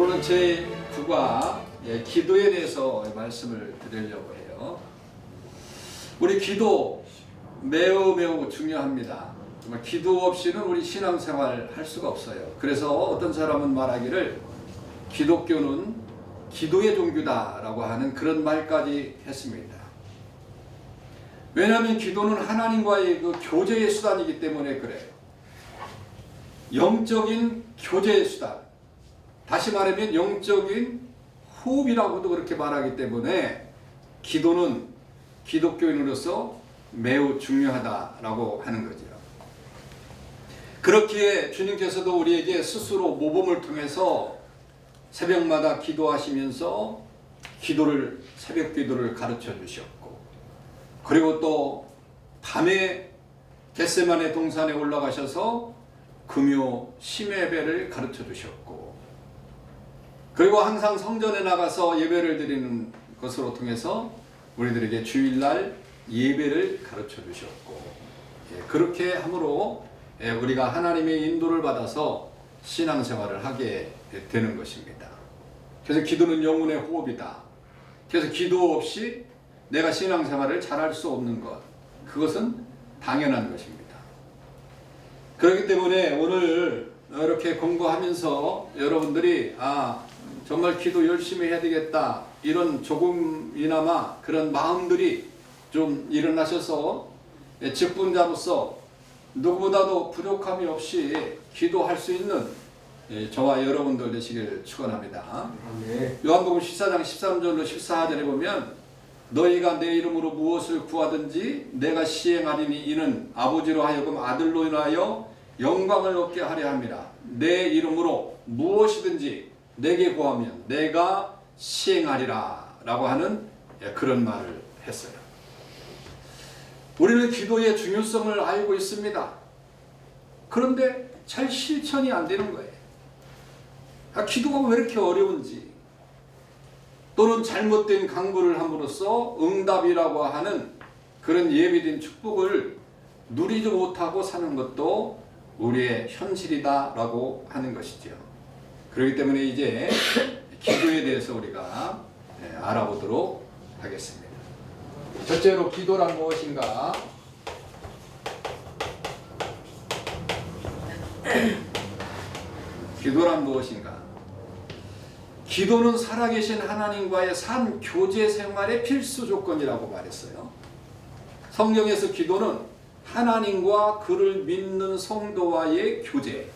오늘은 제 9과 기도에 대해서 말씀을 드리려고 해요. 우리 기도 매우 중요합니다. 정말 기도 없이는 우리 신앙생활 할 수가 없어요. 그래서 어떤 사람은 말하기를 기독교는 기도의 종교다라고 하는 그런 말까지 했습니다. 왜냐하면 기도는 하나님과의 그 교제의 수단이기 때문에 그래요. 영적인 교제의 수단. 다시 말하면 영적인 호흡이라고도 그렇게 말하기 때문에 기도는 기독교인으로서 매우 중요하다라고 하는 거죠. 그렇기에 주님께서도 우리에게 스스로 모범을 통해서 새벽마다 기도하시면서 새벽 기도를 가르쳐 주셨고, 그리고 또 밤에 겟세마네 동산에 올라가셔서 금요 심예배를 가르쳐 주셨고, 그리고 항상 성전에 나가서 예배를 드리는 것으로 통해서 우리들에게 주일날 예배를 가르쳐 주셨고, 그렇게 함으로 우리가 하나님의 인도를 받아서 신앙생활을 하게 되는 것입니다. 그래서 기도는 영혼의 호흡이다. 그래서 기도 없이 내가 신앙생활을 잘할 수 없는 것, 그것은 당연한 것입니다. 그렇기 때문에 오늘 이렇게 공부하면서 여러분들이 정말 기도 열심히 해야 되겠다, 이런 조금이나마 그런 마음들이 좀 일어나셔서 직분자로서 누구보다도 부족함이 없이 기도할 수 있는 저와 여러분들 되시길 축원합니다. 요한복음 14장 13절로 14절에 보면 너희가 내 이름으로 무엇을 구하든지 내가 시행하리니 이는 아버지로 하여금 아들로 인하여 영광을 얻게 하려 함이라. 내 이름으로 무엇이든지 내게 구하면 내가 시행하리라 라고 하는 그런 말을 했어요. 우리는 기도의 중요성을 알고 있습니다. 그런데 잘 실천이 안 되는 거예요. 기도가 왜 이렇게 어려운지, 또는 잘못된 강구를 함으로써 응답이라고 하는 그런 예비된 축복을 누리지 못하고 사는 것도 우리의 현실이다라고 하는 것이죠. 그렇기 때문에 이제 기도에 대해서 우리가 알아보도록 하겠습니다. 첫째로 기도란 무엇인가? 기도란 무엇인가? 기도는 살아계신 하나님과의 삶 교제 생활의 필수 조건이라고 말했어요. 성경에서 기도는 하나님과 그를 믿는 성도와의 교제,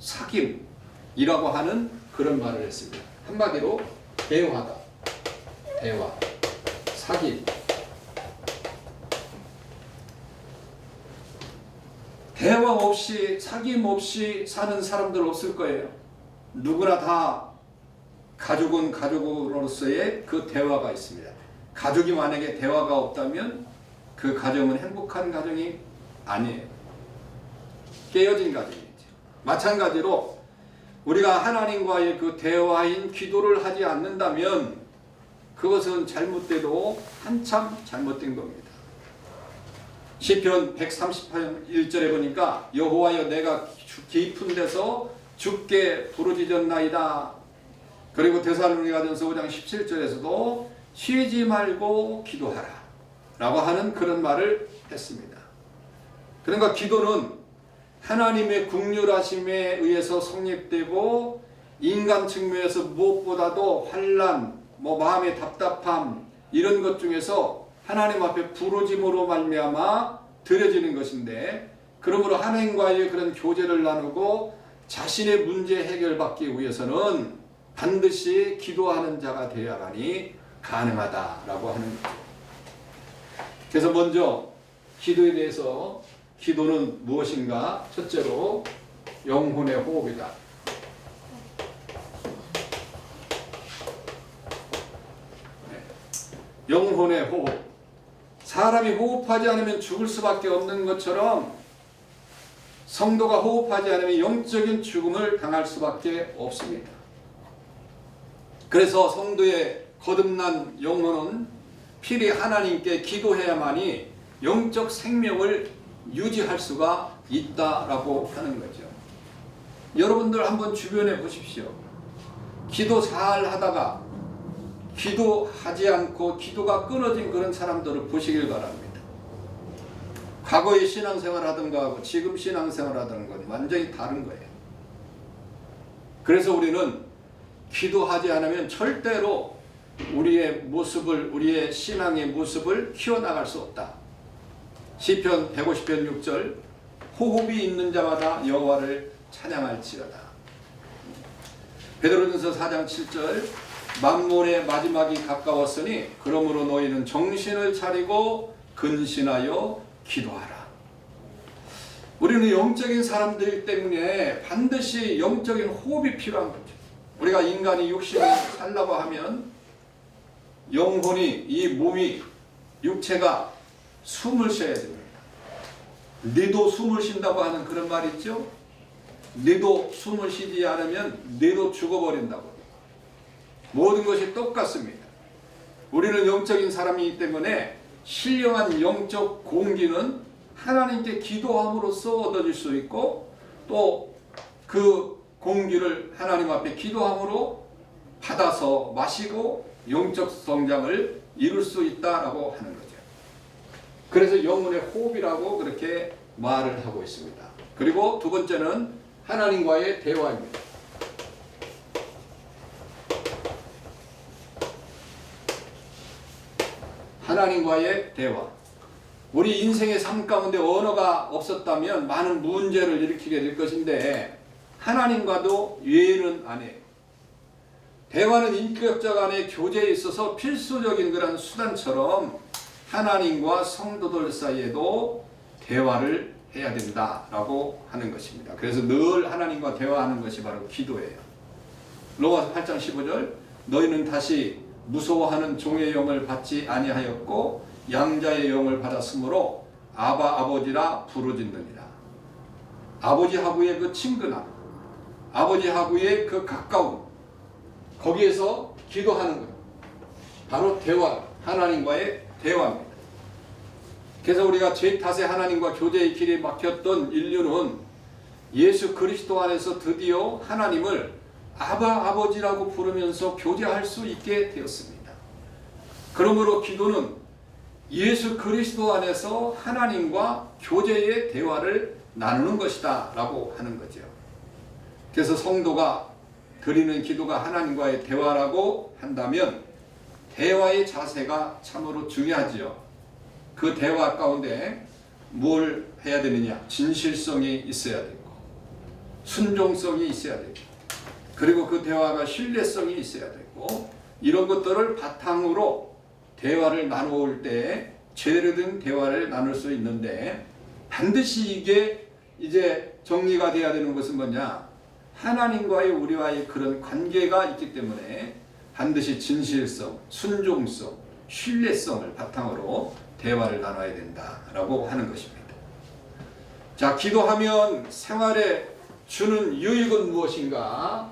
사귐이라고 하는 그런 말을 했습니다. 한마디로 대화다. 대화, 사귐. 대화 없이, 사귐 없이 사는 사람들 없을 거예요. 누구나 다 가족은 가족으로서의 그 대화가 있습니다. 가족이 만약에 대화가 없다면 그 가정은 행복한 가정이 아니에요. 깨어진 가정이죠. 마찬가지로 우리가 하나님과의 그 대화인 기도를 하지 않는다면 그것은 잘못돼도 한참 잘못된 겁니다. 시편 138편 1절에 보니까 여호와여 내가 깊은 데서 주께 부르짖었나이다. 그리고 데살로니가전서 5장 17절에서도 쉬지 말고 기도하라 라고 하는 그런 말을 했습니다. 그러니까 기도는 하나님의 긍휼하심에 의해서 성립되고, 인간 측면에서 무엇보다도 환난, 마음의 답답함, 이런 것 중에서 하나님 앞에 부르짐으로 말미암아 드려지는 것인데, 그러므로 하나님과의 그런 교제를 나누고 자신의 문제 해결받기 위해서는 반드시 기도하는 자가 되어야만이 가능하다라고 하는 거죠. 그래서 먼저 기도에 대해서, 기도는 무엇인가? 첫째로 영혼의 호흡이다. 영혼의 호흡. 사람이 호흡하지 않으면 죽을 수밖에 없는 것처럼 성도가 호흡하지 않으면 영적인 죽음을 당할 수밖에 없습니다. 그래서 성도의 거듭난 영혼은 필히 하나님께 기도해야만이 영적 생명을 유지할 수가 있다라고 하는 거죠. 여러분들 한번 주변에 보십시오. 기도 잘 하다가 기도하지 않고 기도가 끊어진 그런 사람들을 보시길 바랍니다. 과거의 신앙생활 하던 거하고 지금 신앙생활 하던 건 완전히 다른 거예요. 그래서 우리는 기도하지 않으면 절대로 우리의 모습을, 우리의 신앙의 모습을 키워나갈 수 없다. 시편 150편 6절, 호흡이 있는 자마다 여호와를 찬양할지어다. 베드로전서 4장 7절, 만몬의 마지막이 가까웠으니 그러므로 너희는 정신을 차리고 근신하여 기도하라. 우리는 영적인 사람들 때문에 반드시 영적인 호흡이 필요한 거죠. 우리가 인간이 육신이 살라고 하면 영혼이, 이 몸이, 육체가 숨을 쉬어야 됩니다. 뇌도 숨을 쉰다고 하는 그런 말이 있죠. 뇌도 숨을 쉬지 않으면 뇌도 죽어버린다고. 모든 것이 똑같습니다. 우리는 영적인 사람이기 때문에 신령한 영적 공기는 하나님께 기도함으로써 얻어질 수 있고, 또 그 공기를 하나님 앞에 기도함으로 받아서 마시고 영적 성장을 이룰 수 있다라고 하는 거죠. 그래서 영혼의 호흡이라고 그렇게 말을 하고 있습니다. 그리고 두 번째는 하나님과의 대화입니다. 하나님과의 대화. 우리 인생의 삶 가운데 언어가 없었다면 많은 문제를 일으키게 될 것인데 하나님과도 예는 안 해요. 대화는 인격자 간의 교제에 있어서 필수적인 그런 수단처럼 하나님과 성도들 사이에도 대화를 해야 된다라고 하는 것입니다. 그래서 늘 하나님과 대화하는 것이 바로 기도예요. 로마서 8장 15절, 너희는 다시 무서워하는 종의 영을 받지 아니하였고 양자의 영을 받았으므로 아바 아버지라 부르짖느니라. 아버지하고의 그 친근함, 아버지하고의 그 가까움, 거기에서 기도하는 것, 바로 대화, 하나님과의 대화입니다. 그래서 우리가 죄 탓에 하나님과 교제의 길이 막혔던 인류는 예수 그리스도 안에서 드디어 하나님을 아바 아버지라고 부르면서 교제할 수 있게 되었습니다. 그러므로 기도는 예수 그리스도 안에서 하나님과 교제의 대화를 나누는 것이다 라고 하는 거죠. 그래서 성도가 드리는 기도가 하나님과의 대화라고 한다면 대화의 자세가 참으로 중요하지요. 그 대화 가운데 뭘 해야 되느냐? 진실성이 있어야 되고 순종성이 있어야 되고 그리고 그 대화가 신뢰성이 있어야 되고 이런 것들을 바탕으로 대화를 나누올 때 제대로 된 대화를 나눌 수 있는데 반드시 이게 이제 정리가 돼야 되는 것은 뭐냐? 하나님과의 우리와의 그런 관계가 있기 때문에 반드시 진실성, 순종성, 신뢰성을 바탕으로 대화를 나눠야 된다라고 하는 것입니다. 자, 기도하면 생활에 주는 유익은 무엇인가?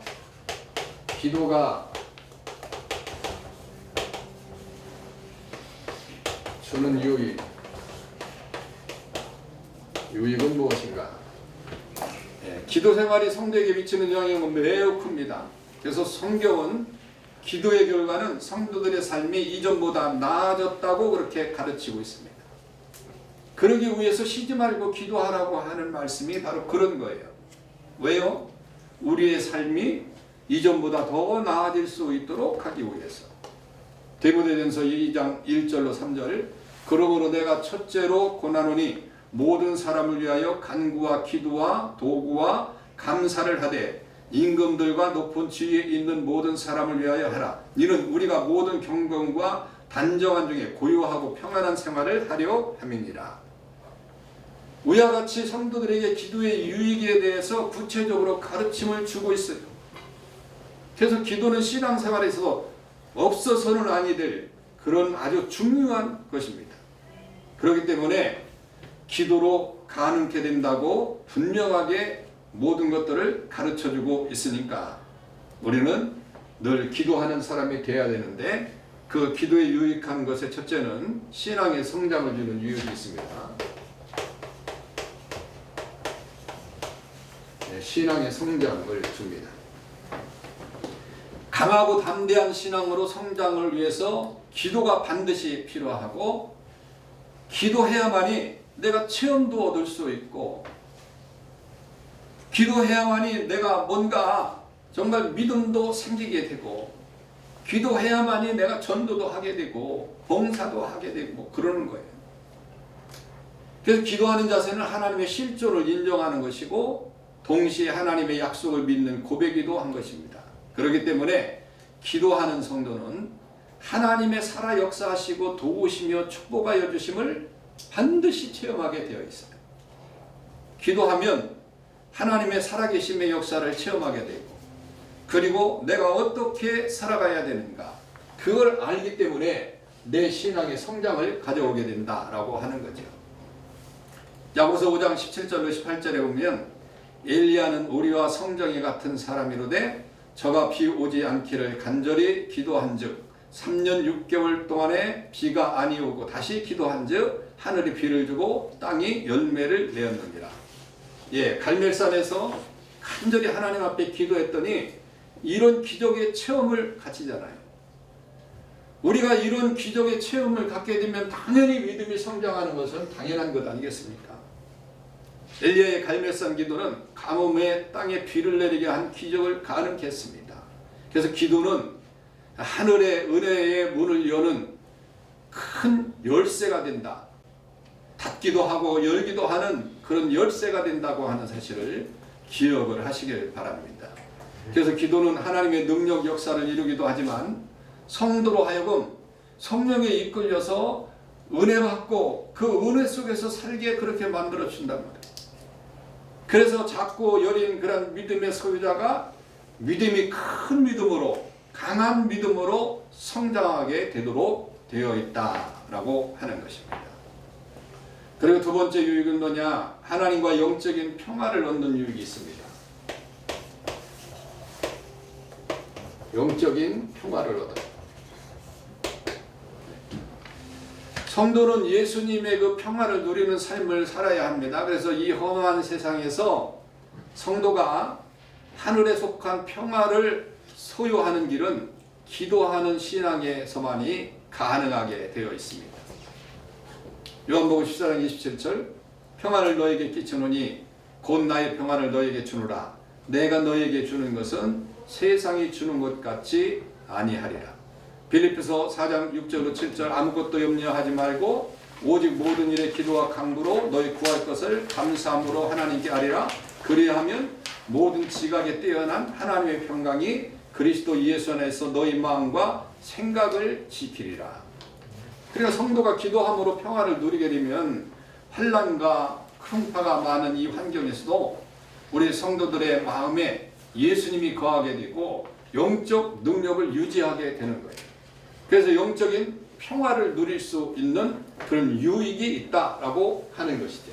기도가 주는 유익은 무엇인가? 기도 생활이 성도에게 미치는 영향은 매우 큽니다. 그래서 성경은 기도의 결과는 성도들의 삶이 이전보다 나아졌다고 그렇게 가르치고 있습니다. 그러기 위해서 쉬지 말고 기도하라고 하는 말씀이 바로 그런 거예요. 왜요? 우리의 삶이 이전보다 더 나아질 수 있도록 하기 위해서. 디모데전서 2장 1절로 3절, 그러므로 내가 첫째로 고난하노니 모든 사람을 위하여 간구와 기도와 도구와 감사를 하되 임금들과 높은 지위에 있는 모든 사람을 위하여 하라. 이는 우리가 모든 경건과 단정한 중에 고요하고 평안한 생활을 하려 함이니라. 위와 같이 성도들에게 기도의 유익에 대해서 구체적으로 가르침을 주고 있어요. 그래서 기도는 신앙생활에 있어서 없어서는 아니 될 그런 아주 중요한 것입니다. 그렇기 때문에 기도로 가능케 된다고 분명하게 모든 것들을 가르쳐주고 있으니까 우리는 늘 기도하는 사람이 되어야 되는데 그 기도에 유익한 것의 첫째는 신앙의 성장을 주는 유익이 있습니다. 신앙의 성장을 줍니다. 강하고 담대한 신앙으로 성장을 위해서 기도가 반드시 필요하고, 기도해야만이 내가 체험도 얻을 수 있고, 기도해야만이 내가 뭔가 정말 믿음도 생기게 되고, 기도해야만이 내가 전도도 하게 되고 봉사도 하게 되고 그러는 거예요. 그래서 기도하는 자세는 하나님의 실존을 인정하는 것이고, 동시에 하나님의 약속을 믿는 고백이기도 한 것입니다. 그렇기 때문에 기도하는 성도는 하나님의 살아 역사하시고 도우시며 축복하여 주심을 반드시 체험하게 되어 있어요. 기도하면 하나님의 살아계심의 역사를 체험하게 되고, 그리고 내가 어떻게 살아가야 되는가, 그걸 알기 때문에 내 신앙의 성장을 가져오게 된다라고 하는 거죠. 야고보서 5장 17절로 18절에 보면, 엘리야는 우리와 성정이 같은 사람이로되 저가 비 오지 않기를 간절히 기도한즉 3년 6개월 동안에 비가 아니 오고 다시 기도한즉 하늘이 비를 주고 땅이 열매를 내었느니라. 갈멜산에서 간절히 하나님 앞에 기도했더니 이런 기적의 체험을 갖지잖아요. 우리가 이런 기적의 체험을 갖게 되면 당연히 믿음이 성장하는 것은 당연한 것 아니겠습니까? 엘리야의 갈멜산 기도는 가뭄에 땅에 비를 내리게 한 기적을 가능했습니다. 그래서 기도는 하늘의 은혜의 문을 여는 큰 열쇠가 된다. 닫기도 하고 열기도 하는 그런 열쇠가 된다고 하는 사실을 기억을 하시길 바랍니다. 그래서 기도는 하나님의 능력 역사를 이루기도 하지만 성도로 하여금 성령에 이끌려서 은혜 받고 그 은혜 속에서 살게 그렇게 만들어 준단 말이에요. 그래서 작고 여린 그런 믿음의 소유자가 믿음이 큰 믿음으로, 강한 믿음으로 성장하게 되도록 되어 있다라고 하는 것입니다. 그리고 두 번째 유익은 뭐냐? 하나님과 영적인 평화를 얻는 유익이 있습니다. 영적인 평화를 얻어요. 성도는 예수님의 그 평화를 누리는 삶을 살아야 합니다. 그래서 이 험한 세상에서 성도가 하늘에 속한 평화를 소유하는 길은 기도하는 신앙에서만이 가능하게 되어 있습니다. 요한복음 14장 27절, 평화를 너에게 끼치노니 곧 나의 평화를 너에게 주노라. 내가 너에게 주는 것은 세상이 주는 것 같지 아니하리라. 빌립보서 4장 6절로 7절, 아무것도 염려하지 말고 오직 모든 일에 기도와 간구로 너희 구할 것을 감사함으로 하나님께 아뢰라. 그리하면 모든 지각에 뛰어난 하나님의 평강이 그리스도 예수 안에서 너희 마음과 생각을 지키리라. 그러니까 성도가 기도함으로 평화를 누리게 되면 환난과 풍파가 많은 이 환경에서도 우리 성도들의 마음에 예수님이 거하게 되고 영적 능력을 유지하게 되는 거예요. 그래서 영적인 평화를 누릴 수 있는 그런 유익이 있다라고 하는 것이죠.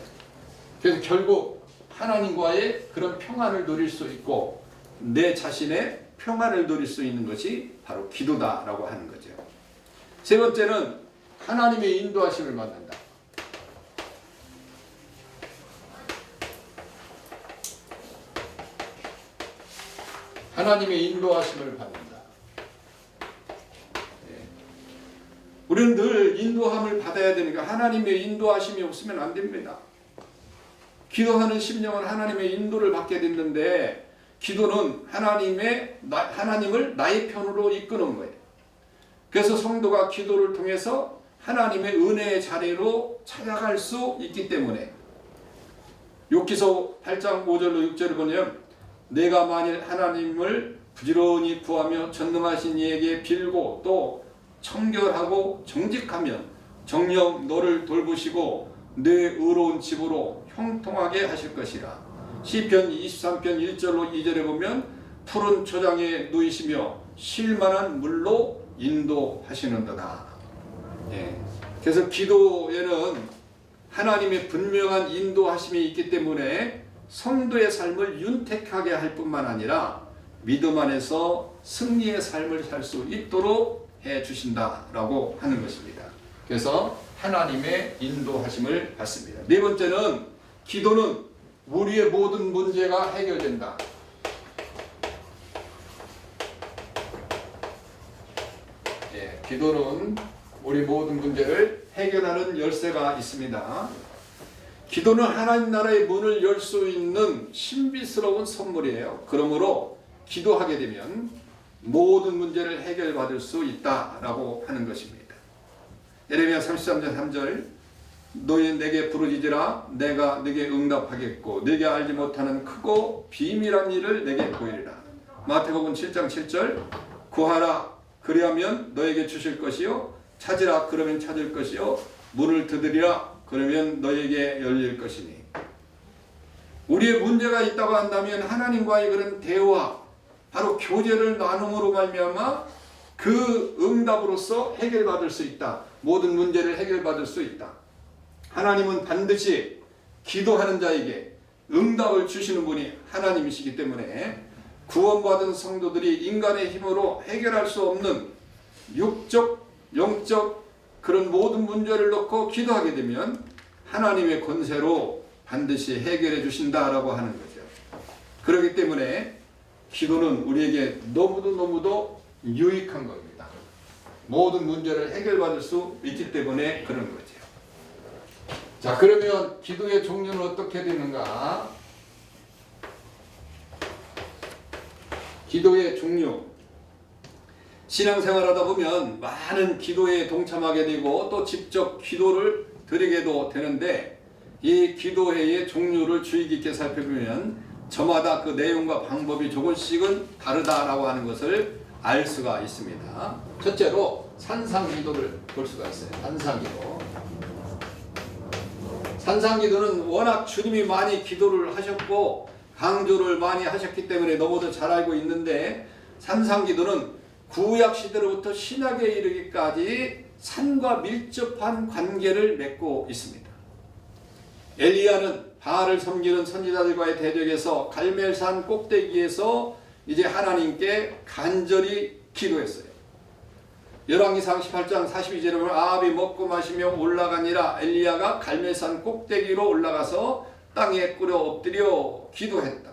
그래서 결국 하나님과의 그런 평화를 누릴 수 있고 내 자신의 평화를 누릴 수 있는 것이 바로 기도다라고 하는 거죠. 세 번째는 하나님의 인도하심을 받는다. 하나님의 인도하심을 받는다. 우리는 늘 인도함을 받아야 되니까 하나님의 인도하심이 없으면 안 됩니다. 기도하는 심령은 하나님의 인도를 받게 됐는데 기도는 하나님을 나의 편으로 이끄는 거예요. 그래서 성도가 기도를 통해서 하나님의 은혜의 자리로 찾아갈 수 있기 때문에 욥기서 8장 5절로 6절을 보면 내가 만일 하나님을 부지런히 구하며 전능하신 이에게 빌고 또 청결하고 정직하면 정녕 너를 돌보시고 내 의로운 집으로 형통하게 하실 것이라. 시편 23편 1절로 2절에 보면 푸른 초장에 누이시며 쉴만한 물로 인도하시는도다. 그래서 기도에는 하나님의 분명한 인도하심이 있기 때문에 성도의 삶을 윤택하게 할 뿐만 아니라 믿음 안에서 승리의 삶을 살 수 있도록 해주신다라고 하는 것입니다. 그래서 하나님의 인도하심을 받습니다. 네 번째는 기도는 우리의 모든 문제가 해결된다. 기도는 우리 모든 문제를 해결하는 열쇠가 있습니다. 기도는 하나님 나라의 문을 열 수 있는 신비스러운 선물이에요. 그러므로 기도하게 되면 모든 문제를 해결받을 수 있다라고 하는 것입니다. 예레미야 33장 3절 너희 내게 부르짖으라 내가 네게 응답하겠고 네게 알지 못하는 크고 비밀한 일을 내게 보이리라. 마태복음 7장 7절 구하라 그리하면 너에게 주실 것이요 찾으라 그러면 찾을 것이요 문을 두드리라 그러면 너에게 열릴 것이니. 우리의 문제가 있다고 한다면 하나님과의 그런 대화 바로 교제를 나눔으로 말미암아 그 응답으로서 해결받을 수 있다. 모든 문제를 해결받을 수 있다. 하나님은 반드시 기도하는 자에게 응답을 주시는 분이 하나님이시기 때문에 구원받은 성도들이 인간의 힘으로 해결할 수 없는 육적, 영적 그런 모든 문제를 놓고 기도하게 되면 하나님의 권세로 반드시 해결해 주신다라고 하는 거죠. 그렇기 때문에 기도는 우리에게 너무도 유익한 겁니다. 모든 문제를 해결받을 수 있기 때문에 그런 거죠. 자, 그러면 기도의 종류는 어떻게 되는가? 기도의 종류. 신앙생활하다 보면 많은 기도에 동참하게 되고 또 직접 기도를 드리게도 되는데 이 기도회의 종류를 주의 깊게 살펴보면 저마다 그 내용과 방법이 조금씩은 다르다라고 하는 것을 알 수가 있습니다. 첫째로 산상기도를 볼 수가 있어요. 산상기도. 산상기도는 워낙 주님이 많이 기도를 하셨고 강조를 많이 하셨기 때문에 너무도 잘 알고 있는데 산상기도는 구약시대로부터 신약에 이르기까지 산과 밀접한 관계를 맺고 있습니다. 엘리야는 바알을 섬기는 선지자들과의 대적에서 갈멜산 꼭대기에서 이제 하나님께 간절히 기도했어요. 열왕기상 18장 42절에 보면 아합이 먹고 마시며 올라가니라 엘리야가 갈멜산 꼭대기로 올라가서 땅에 꿇어 엎드려 기도했다.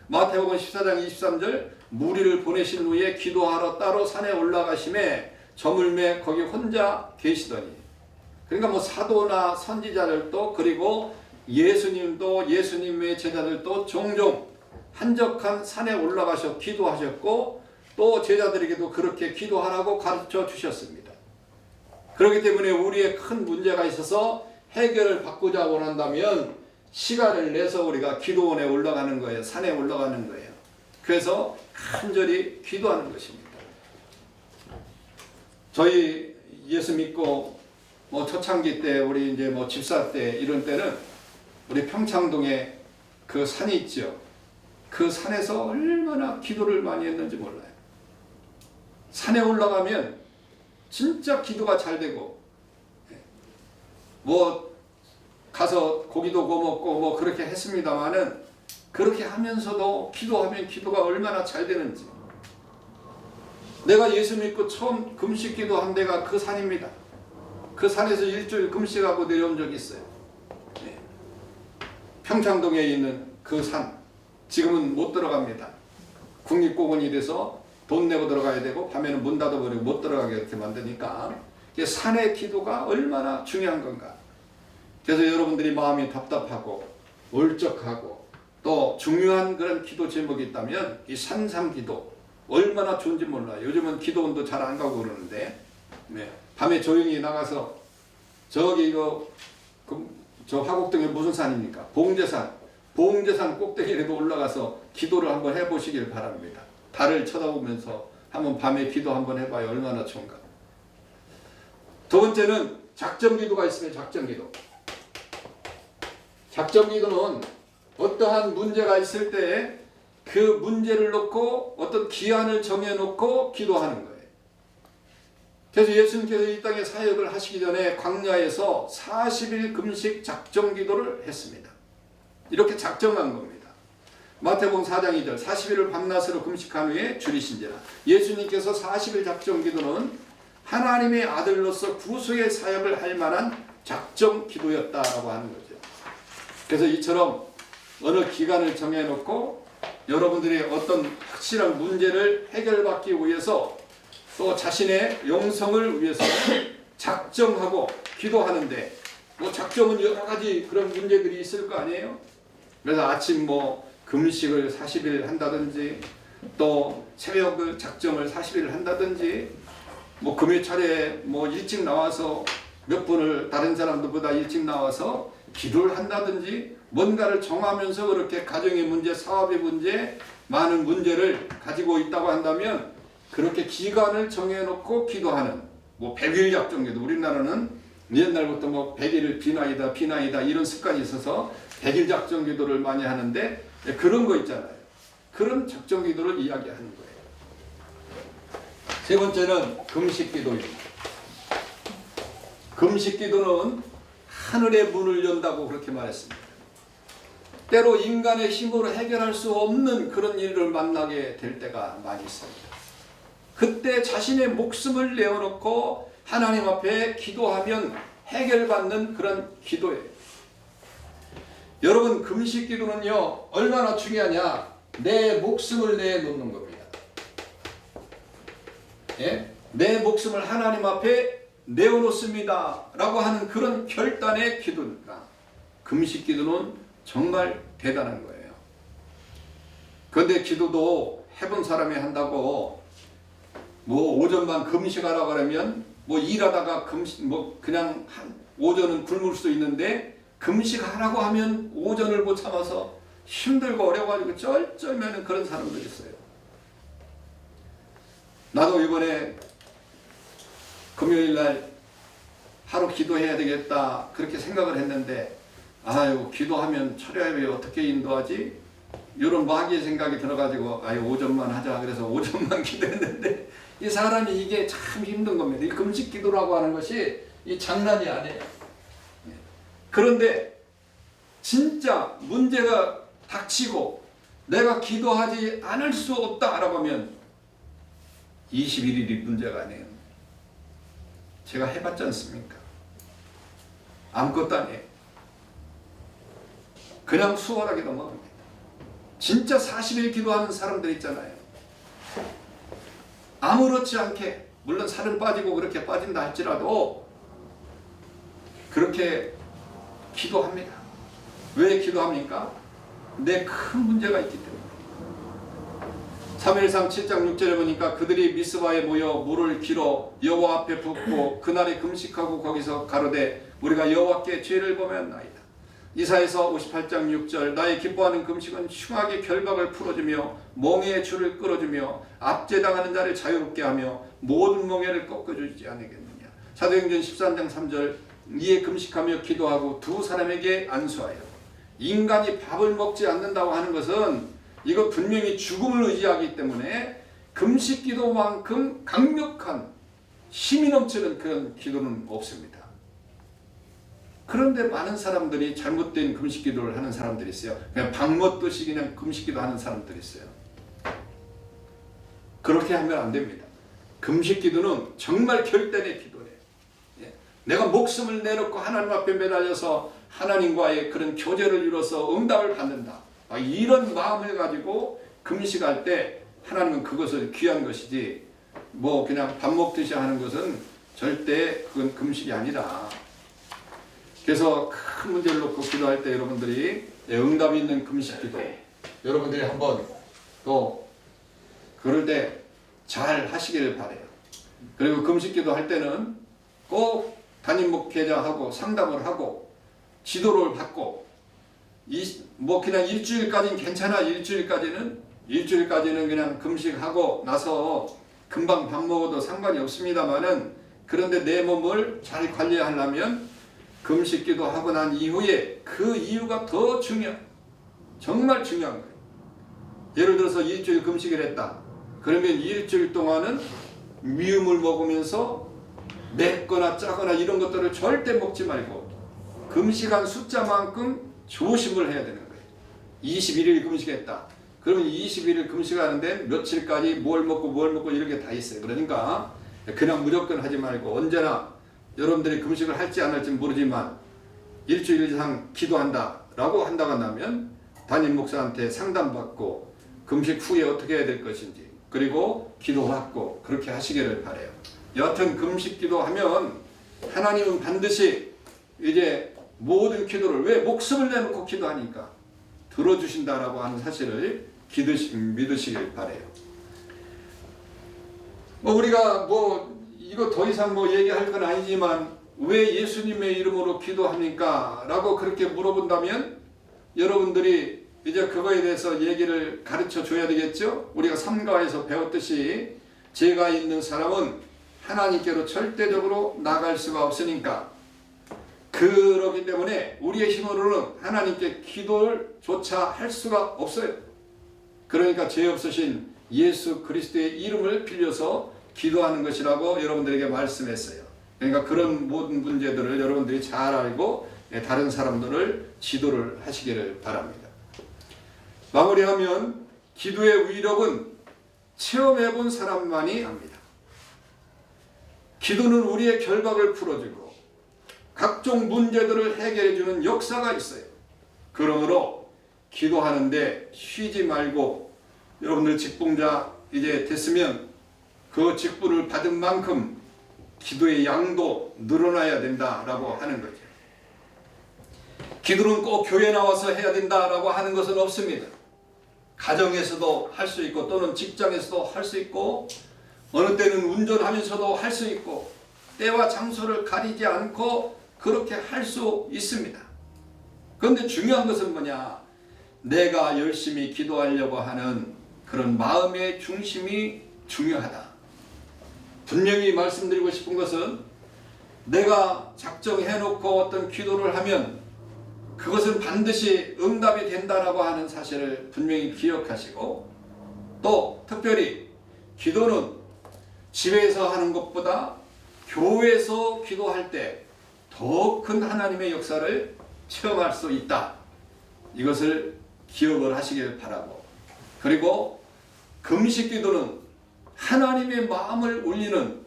마태복음 14장 23절 무리를 보내신 후에 기도하러 따로 산에 올라가심에 저물매 거기 혼자 계시더니. 그러니까 뭐 사도나 선지자들도 그리고 예수님도 예수님의 제자들도 종종 한적한 산에 올라가서 기도하셨고 또 제자들에게도 그렇게 기도하라고 가르쳐 주셨습니다. 그렇기 때문에 우리의 큰 문제가 있어서 해결을 받고자 원한다면 시간을 내서 우리가 기도원에 올라가는 거예요. 산에 올라가는 거예요. 그래서 간절히 기도하는 것입니다. 저희 예수 믿고 뭐 초창기 때 우리 이제 뭐 집사 때 이런 때는 우리 평창동에 그 산이 있죠. 그 산에서 얼마나 기도를 많이 했는지 몰라요. 산에 올라가면 진짜 기도가 잘 되고 뭐 가서 고기도 구워 먹고 뭐 그렇게 했습니다마는 그렇게 하면서도 기도하면 기도가 얼마나 잘 되는지. 내가 예수 믿고 처음 금식 기도한 데가 그 산입니다. 그 산에서 일주일 금식하고 내려온 적이 있어요. 평창동에 있는 그 산. 지금은 못 들어갑니다. 국립공원이 돼서 돈 내고 들어가야 되고 밤에는 문 닫아버리고 못 들어가게 이렇게 만드니까 산의 기도가 얼마나 중요한 건가. 그래서 여러분들이 마음이 답답하고 울적하고 또 중요한 그런 기도 제목이 있다면 이 산상기도 얼마나 좋은지 몰라요. 요즘은 기도원도 잘 안 가고 그러는데 밤에 조용히 나가서 저기 이거 저 화곡동에 무슨 산입니까? 봉제산 꼭대기에도 올라가서 기도를 한번 해보시길 바랍니다. 달을 쳐다보면서 한번 밤에 기도 한번 해봐요. 얼마나 좋은가. 두 번째는 작정기도가 있으면 작정기도. 작정기도는 어떠한 문제가 있을 때 그 문제를 놓고 어떤 기한을 정해놓고 기도하는 거예요. 그래서 예수님께서 이 땅에 사역을 하시기 전에 광야에서 40일 금식 작정기도를 했습니다. 이렇게 작정한 겁니다. 마태복음 4장 2절 40일을 밤낮으로 금식한 후에 줄이신지라. 예수님께서 40일 작정기도는 하나님의 아들로서 구속의 사역을 할 만한 작정기도였다라고 하는 거죠. 그래서 이처럼 어느 기간을 정해놓고 여러분들이 어떤 확실한 문제를 해결받기 위해서 또 자신의 영성을 위해서 작정하고 기도하는데 뭐 작정은 여러 가지 그런 문제들이 있을 거 아니에요. 그래서 아침 뭐 금식을 40일 한다든지 또 새벽을 작정을 40일 한다든지 뭐 금요일에 뭐 일찍 나와서 몇 분을 다른 사람들보다 일찍 나와서 기도를 한다든지 뭔가를 정하면서 그렇게 가정의 문제, 사업의 문제, 많은 문제를 가지고 있다고 한다면 그렇게 기간을 정해놓고 기도하는 뭐 100일 작정기도 우리나라는 옛날부터 뭐 100일 비나이다 이런 습관이 있어서 100일 작정기도를 많이 하는데 그런 거 있잖아요. 그런 작정기도를 이야기하는 거예요. 세 번째는 금식기도입니다. 금식기도는 하늘의 문을 연다고 그렇게 말했습니다. 때로 인간의 힘으로 해결할 수 없는 그런 일을 만나게 될 때가 많이 있습니다. 그때 자신의 목숨을 내어놓고 하나님 앞에 기도하면 해결받는 그런 기도예요. 여러분 금식기도는요 얼마나 중요하냐. 내 목숨을 내놓는 겁니다. 예? 내 목숨을 하나님 앞에 내어놓습니다 라고 하는 그런 결단의 기도니까 금식기도는 정말 대단한 거예요. 그런데 기도도 해본 사람이 한다고 뭐 오전만 금식하라고 그러면 뭐 일하다가 금식 뭐 그냥 오전은 굶을 수 있는데 금식하라고 하면 오전을 못 참아서 힘들고 어려워가지고 쩔쩔매는 그런 사람들이 있어요. 나도 이번에 금요일날 하루 기도해야 되겠다 그렇게 생각을 했는데 아유 기도하면 철야에 어떻게 인도하지? 이런 마귀의 생각이 들어가지고 아유 오전만 하자 그래서 오전만 기도했는데 이 사람이 이게 참 힘든 겁니다. 이 금식 기도라고 하는 것이 이 장난이 아니에요. 그런데 진짜 문제가 닥치고 내가 기도하지 않을 수 없다라고 하면 21일이 문제가 아니에요. 제가 해봤지 않습니까? 아무것도 아니에요. 그냥 수월하게 넘어갑니다. 진짜 40일 기도하는 사람들 있잖아요. 아무렇지 않게 물론 살은 빠지고 그렇게 빠진다 할지라도 그렇게 기도합니다. 왜 기도합니까? 내 큰 문제가 있기 때문에. 사무엘상 7장 6절에 보니까 그들이 미스바에 모여 물을 길어 여호와 앞에 붓고 그날에 금식하고 거기서 가로되 우리가 여호와께 죄를 범하였나이다. 이사야서 58장 6절 나의 기뻐하는 금식은 흉악의 결박을 풀어주며 멍에의 줄을 끌어주며 압제당하는 자를 자유롭게 하며 모든 멍에를 꺾어주지 않겠느냐. 사도행전 13장 3절 이에 금식하며 기도하고 두 사람에게 안수하여. 인간이 밥을 먹지 않는다고 하는 것은 이거 분명히 죽음을 의지하기 때문에 금식 기도만큼 강력한 힘이 넘치는 그런 기도는 없습니다. 그런데 많은 사람들이 잘못된 금식 기도를 하는 사람들이 있어요. 그냥 밥 먹듯이 그냥 금식 기도 하는 사람들이 있어요. 그렇게 하면 안 됩니다. 금식 기도는 정말 결단의 기도예요. 내가 목숨을 내놓고 하나님 앞에 매달려서 하나님과의 그런 교제를 이뤄서 응답을 받는다. 이런 마음을 가지고 금식할 때 하나님은 그것을 귀한 것이지 뭐 그냥 밥 먹듯이 하는 것은 절대 그건 금식이 아니라. 그래서 큰 문제를 놓고 기도할 때 여러분들이 응답이 있는 금식 기도 여러분들이 한번 또 그럴 때 잘 하시기를 바라요. 그리고 금식 기도 할 때는 꼭 담임 목회자하고 상담을 하고 지도를 받고 뭐 그냥 일주일까지는 괜찮아. 일주일까지는 그냥 금식하고 나서 금방 밥 먹어도 상관이 없습니다만은 그런데 내 몸을 잘 관리하려면 금식 기도하고 난 이후에 그 이유가 더 정말 중요한 거예요. 예를 들어서 일주일 금식을 했다. 그러면 일주일 동안은 미음을 먹으면서 맵거나 짜거나 이런 것들을 절대 먹지 말고 금식한 숫자만큼 조심을 해야 되는 거예요. 21일 금식했다. 그러면 21일 금식하는데 며칠까지 뭘 먹고 이런 게 다 있어요. 그러니까 그냥 무조건 하지 말고 언제나 여러분들이 금식을 할지 안 할지 모르지만 일주일 이상 기도한다 라고 한다고 한다면 담임 목사한테 상담받고 금식 후에 어떻게 해야 될 것인지 그리고 기도받고 그렇게 하시기를 바라요. 여하튼 금식 기도하면 하나님은 반드시 이제 모든 기도를, 왜 목숨을 내놓고 기도하니까 들어주신다라고 하는 사실을 믿으시길 바라요. 우리가 이거 더 이상 얘기할 건 아니지만 왜 예수님의 이름으로 기도합니까? 라고 그렇게 물어본다면 여러분들이 이제 그거에 대해서 얘기를 가르쳐 줘야 되겠죠? 우리가 삼가에서 배웠듯이 죄가 있는 사람은 하나님께로 절대적으로 나갈 수가 없으니까, 그렇기 때문에 우리의 힘으로는 하나님께 기도를 조차 할 수가 없어요. 그러니까 죄 없으신 예수 그리스도의 이름을 빌려서 기도하는 것이라고 여러분들에게 말씀했어요. 그러니까 그런 모든 문제들을 여러분들이 잘 알고 다른 사람들을 지도를 하시기를 바랍니다. 마무리하면 기도의 위력은 체험해본 사람만이 압니다. 기도는 우리의 결박을 풀어주고 각종 문제들을 해결해주는 역사가 있어요. 그러므로 기도하는데 쉬지 말고, 여러분들 직분자 이제 됐으면 그 직분을 받은 만큼 기도의 양도 늘어나야 된다라고 하는 거죠. 기도는 꼭 교회 나와서 해야 된다라고 하는 것은 없습니다. 가정에서도 할 수 있고, 또는 직장에서도 할 수 있고, 어느 때는 운전하면서도 할 수 있고, 때와 장소를 가리지 않고 그렇게 할 수 있습니다. 그런데 중요한 것은 뭐냐? 내가 열심히 기도하려고 하는 그런 마음의 중심이 중요하다. 분명히 말씀드리고 싶은 것은, 내가 작정해놓고 어떤 기도를 하면 그것은 반드시 응답이 된다라고 하는 사실을 분명히 기억하시고, 또 특별히 기도는 집에서 하는 것보다 교회에서 기도할 때 더 큰 하나님의 역사를 체험할 수 있다. 이것을 기억을 하시길 바라고, 그리고 금식 기도는 하나님의 마음을 울리는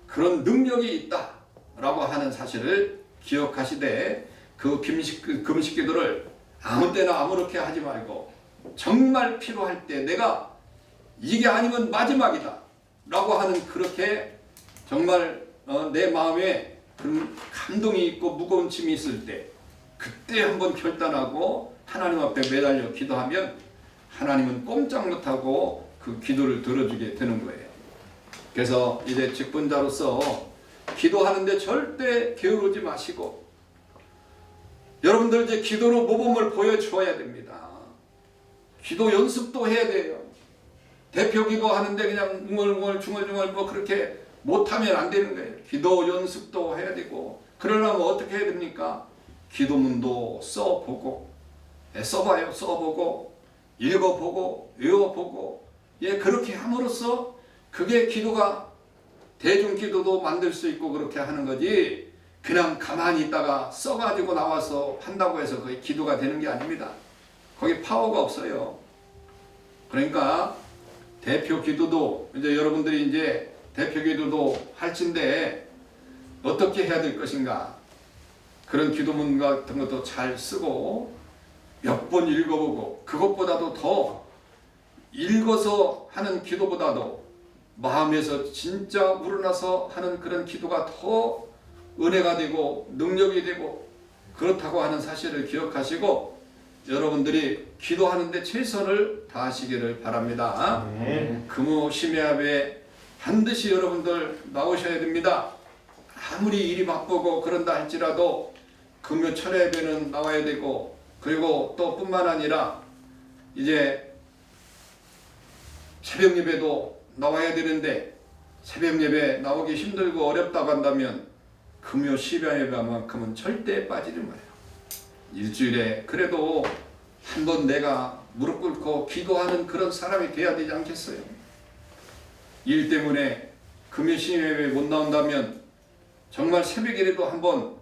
그런 능력이 있다라고 하는 사실을 기억하시되, 그 금식 기도를 아무 때나 아무렇게 하지 말고 정말 필요할 때, 내가 이게 아니면 마지막이다 라고 하는, 그렇게 정말 내 마음에 그런 감동이 있고 무거운 짐이 있을 때, 그때 한번 결단하고 하나님 앞에 매달려 기도하면 하나님은 꼼짝 못하고 그 기도를 들어주게 되는 거예요. 그래서 이제 직분자로서 기도하는데 절대 게으르지 마시고, 여러분들 이제 기도로 모범을 보여주어야 됩니다. 기도 연습도 해야 돼요. 대표 기도하는데 그냥 웅얼웅얼 중얼중얼 그렇게 못하면 안 되는 거예요. 기도 연습도 해야 되고, 그러려면 어떻게 해야 됩니까? 기도문도 써보고, 써봐요. 써보고, 읽어보고, 외워보고, 그렇게 함으로써 그게 기도가, 대중기도도 만들 수 있고 그렇게 하는 거지, 그냥 가만히 있다가 써가지고 나와서 한다고 해서 그게 기도가 되는 게 아닙니다. 거기 파워가 없어요. 그러니까 대표 기도도, 이제 여러분들이 이제 대표 기도도 할진데 어떻게 해야 될 것인가, 그런 기도문 같은 것도 잘 쓰고 몇 번 읽어보고, 그것보다도 더 읽어서 하는 기도보다도 마음에서 진짜 우러나서 하는 그런 기도가 더 은혜가 되고 능력이 되고 그렇다고 하는 사실을 기억하시고, 여러분들이 기도하는데 최선을 다하시기를 바랍니다. 금요 심야에 반드시 여러분들 나오셔야 됩니다. 아무리 일이 바쁘고 그런다 할지라도 금요 철야 예배는 나와야 되고, 그리고 또 뿐만 아니라 이제 새벽 예배도 나와야 되는데, 새벽 예배 나오기 힘들고 어렵다고 한다면 금요 심야 예배만큼은 절대 빠지지 마요. 일주일에 그래도 한번 내가 무릎 꿇고 기도하는 그런 사람이 돼야 되지 않겠어요? 일 때문에 금요 심야 예배 못 나온다면 정말 새벽이라도 한번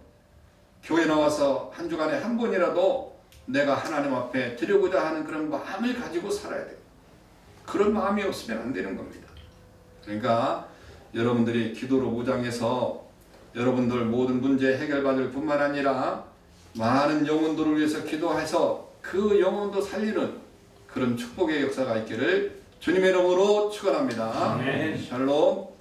교회 나와서 한 주간에 한 번이라도 내가 하나님 앞에 드리고자 하는 그런 마음을 가지고 살아야 돼요. 그런 마음이 없으면 안 되는 겁니다. 그러니까 여러분들이 기도로 무장해서 여러분들 모든 문제 해결받을 뿐만 아니라 많은 영혼들을 위해서 기도해서 그 영혼도 살리는 그런 축복의 역사가 있기를 주님의 이름으로 축원합니다. 아멘. 샬롬.